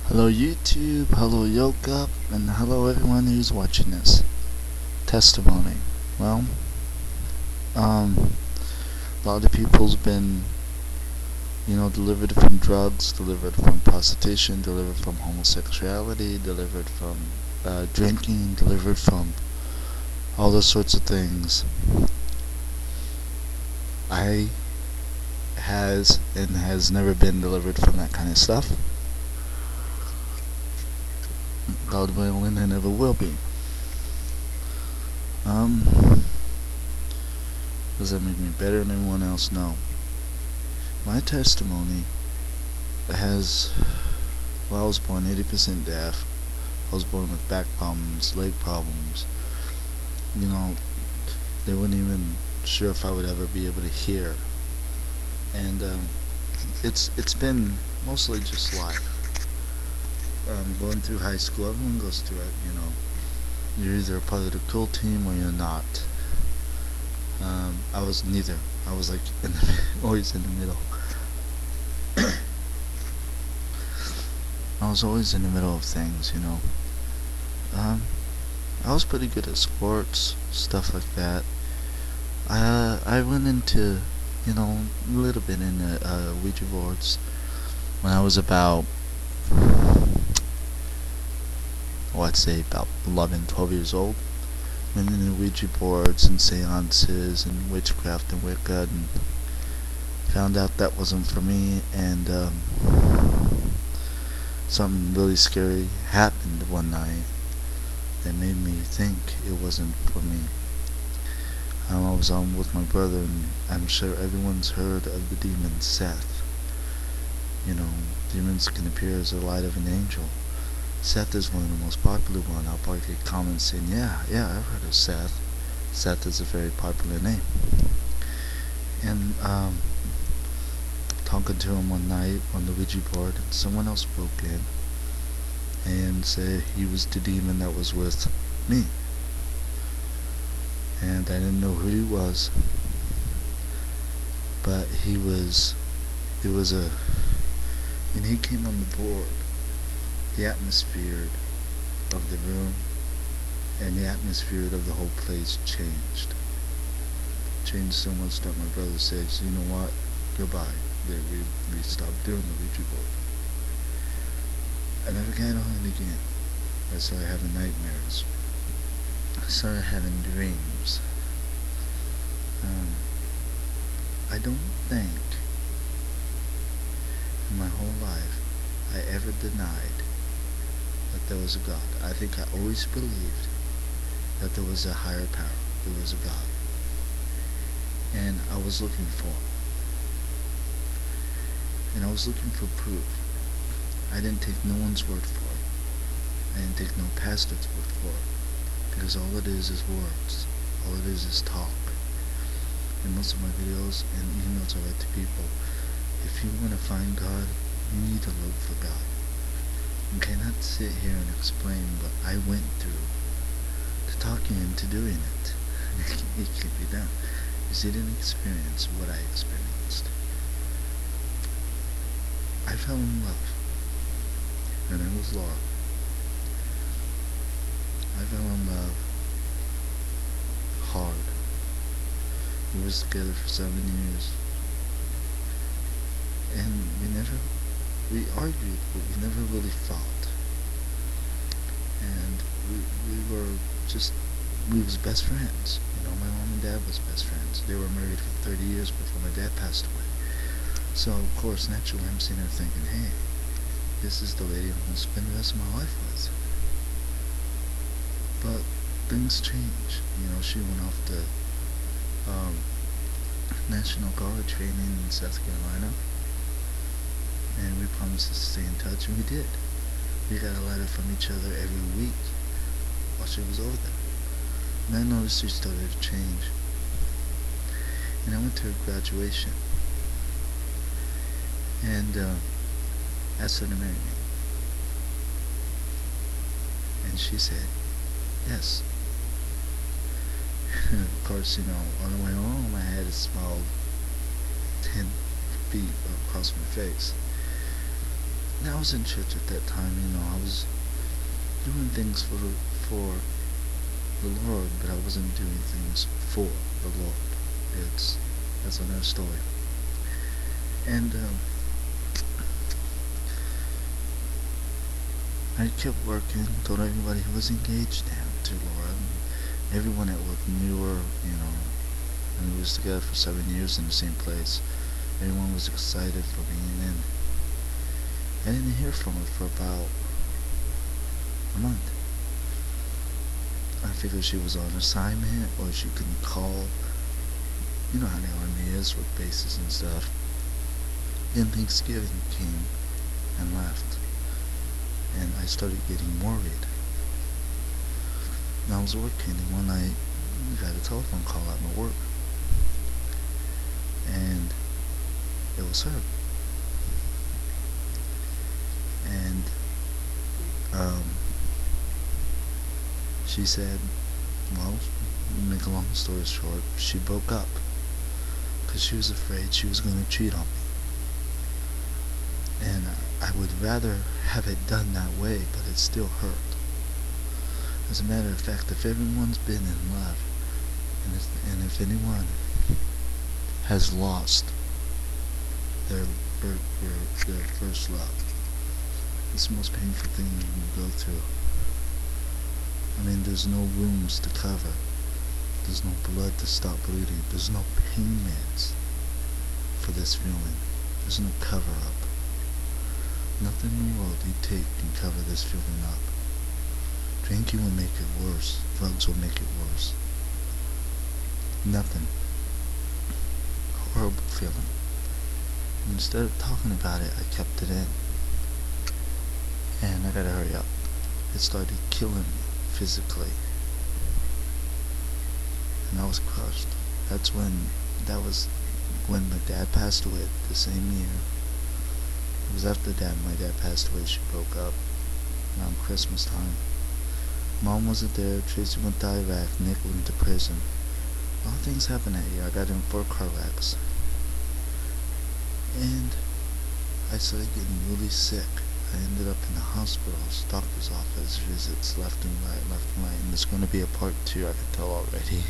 Hello YouTube, hello Yoga, and hello everyone who's watching this. Testimony. Well, a lot of people's been, delivered from drugs, delivered from prostitution, delivered from homosexuality, delivered from drinking, delivered from all those sorts of things. I has never been delivered from that kind of stuff. God willing, and never will be. Does that make me better than anyone else? No. My testimony has, I was born 80% deaf. I was born with back problems, leg problems. They weren't even sure if I would ever be able to hear. And it's been mostly just life. Going through high school, everyone goes through it, You're either a part of the cool team or you're not. I was neither. I was like always in the middle. I was always in the middle of things, I was pretty good at sports, stuff like that. I went into, a little bit in the Ouija boards when I was about, I'd say about 11, 12 years old. Went into Ouija boards and seances and witchcraft and Wicca, and found out that wasn't for me, and something really scary happened one night that made me think it wasn't for me. I was on with my brother, and I'm sure everyone's heard of the demon Seth. Demons can appear as the light of an angel. Seth is one of the most popular ones. I'll probably get comments saying, yeah, I've heard of Seth. Seth is a very popular name. And talking to him one night on the Ouija board, and someone else broke in and said he was the demon that was with me. And I didn't know who he was, but and he came on the board. The atmosphere of the room and the atmosphere of the whole place changed. Changed so much that my brother said, you know what, goodbye. We stopped doing the Ouija board. I never got on it again. I started having nightmares. I started having dreams. I don't think in my whole life I ever denied that there was a God. I think I always believed that there was a higher power, there was a God, and I was looking for him. And I was looking for proof. I didn't take no one's word for it. I didn't take no pastor's word for it, because all it is words. All it is talk. And most of my videos and emails I write to people, if you want to find God, you need to look for God. You cannot sit here and explain what I went through to talk you into doing it. It can't be done. Because you didn't experience what I experienced. I fell in love, and I was Laura. I fell in love hard. We was together for 7 years, and we argued, but we never really fought. And we was best friends. My mom and dad was best friends. They were married for 30 years before my dad passed away. So, of course, naturally, I'm sitting there thinking, hey, this is the lady I'm going to spend the rest of my life with. But things change. She went off to National Guard training in South Carolina. And we promised to stay in touch, and we did. We got a letter from each other every week while she was over there. And I noticed she started to change. And I went to her graduation, and asked her to marry me. And she said, yes. Of course, on the way home, I had a smile 10 feet across my face. And I was in church at that time, I was doing things for the Lord, but I wasn't doing things for the Lord. That's another story. And I kept working, told everybody who was engaged now to Laura. Everyone at work knew her, and we was together for 7 years in the same place. Everyone was excited for being in. I didn't hear from her for about a month. I figured she was on assignment, or she couldn't call. You know how the Army is with bases and stuff. Then Thanksgiving came and left, and I started getting worried. And I was working, and one night I got a telephone call at my work, and it was her. And she said, well, to make a long story short, she broke up because she was afraid she was going to cheat on me. And I would rather have it done that way, but it still hurt. As a matter of fact, if everyone's been in love, and if anyone has lost their first love, it's the most painful thing you can go through. I mean, there's no wounds to cover. There's no blood to stop bleeding. There's no pain meds for this feeling. There's no cover-up. Nothing in the world you take can cover this feeling up. Drinking will make it worse. Drugs will make it worse. Nothing. Horrible feeling. And instead of talking about it, I kept it in. And I gotta hurry up. It started killing me physically. And I was crushed. That was when my dad passed away the same year. It was after my dad passed away, she broke up around Christmas time. Mom wasn't there, Tracy went to Iraq, Nick went to prison. A lot of things happened that year. I got in 4 car wrecks. And I started getting really sick. I ended up in the hospitals, doctor's office, visits left and right. And there's going to be a part 2, I can tell already.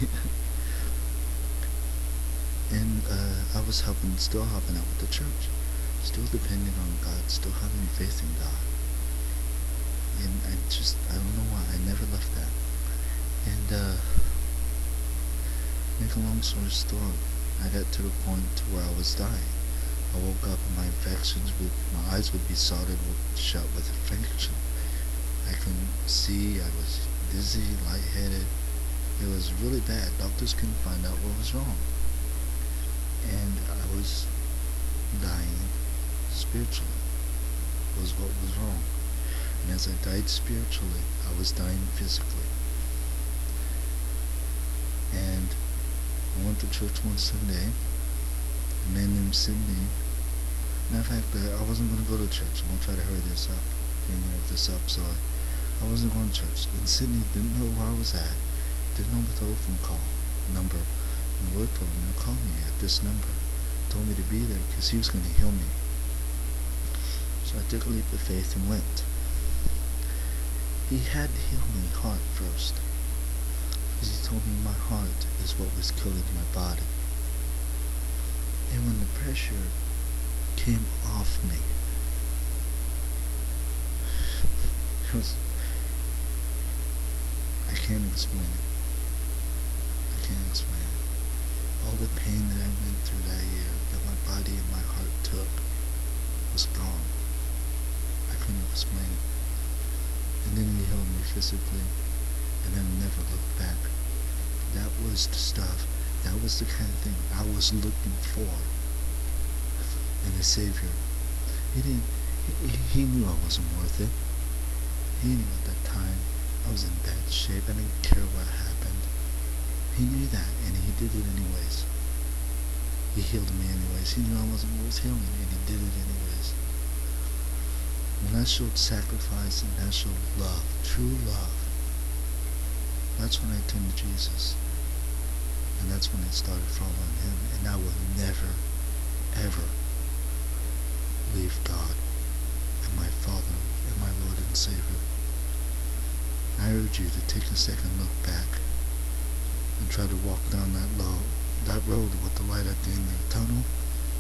And I was still helping out with the church. Still depending on God, still having faith in God. And I don't know why, I never left that. And, make a long story short, I got to the point to where I was dying. I woke up and my eyes would be soldered shut with infection. I couldn't see, I was dizzy, lightheaded. It was really bad. Doctors couldn't find out what was wrong. And I was dying spiritually, was what was wrong. And as I died spiritually, I was dying physically. And I went to church one Sunday. A man named Sydney. Matter of fact, I wasn't going to go to church. I'm going to try to hurry this up. Sorry. I wasn't going to church. And Sydney didn't know where I was at. Didn't know the telephone call number. And the Lord told him to call me at this number. Told me to be there because he was going to heal me. So I took a leap of faith and went. He had to heal my heart first. Because he told me my heart is what was killing my body. And when the pressure came off me, it was, I can't explain it. I can't explain it. All the pain that I went through that year, that my body and my heart took, was gone. I couldn't explain it. And then he healed me physically, and then never looked back. That was the stuff. That was the kind of thing I was looking for in a Savior. He knew I wasn't worth it. He knew at that time I was in bad shape. I didn't care what happened. He knew that, and he did it anyways. He healed me anyways. He knew I wasn't worth healing, and he did it anyways. When I showed sacrifice and I showed love, true love, that's when I turned to Jesus. And that's when I started following him. And I will never, ever leave God. I of my Father and my Lord and Savior. I urge you to take a second look back and try to walk down that road with the light at the end of the tunnel,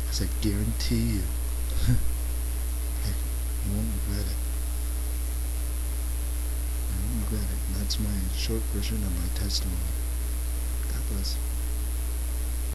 because I guarantee you, you won't regret it. You won't regret it. And that's my short version of my testimony. God bless.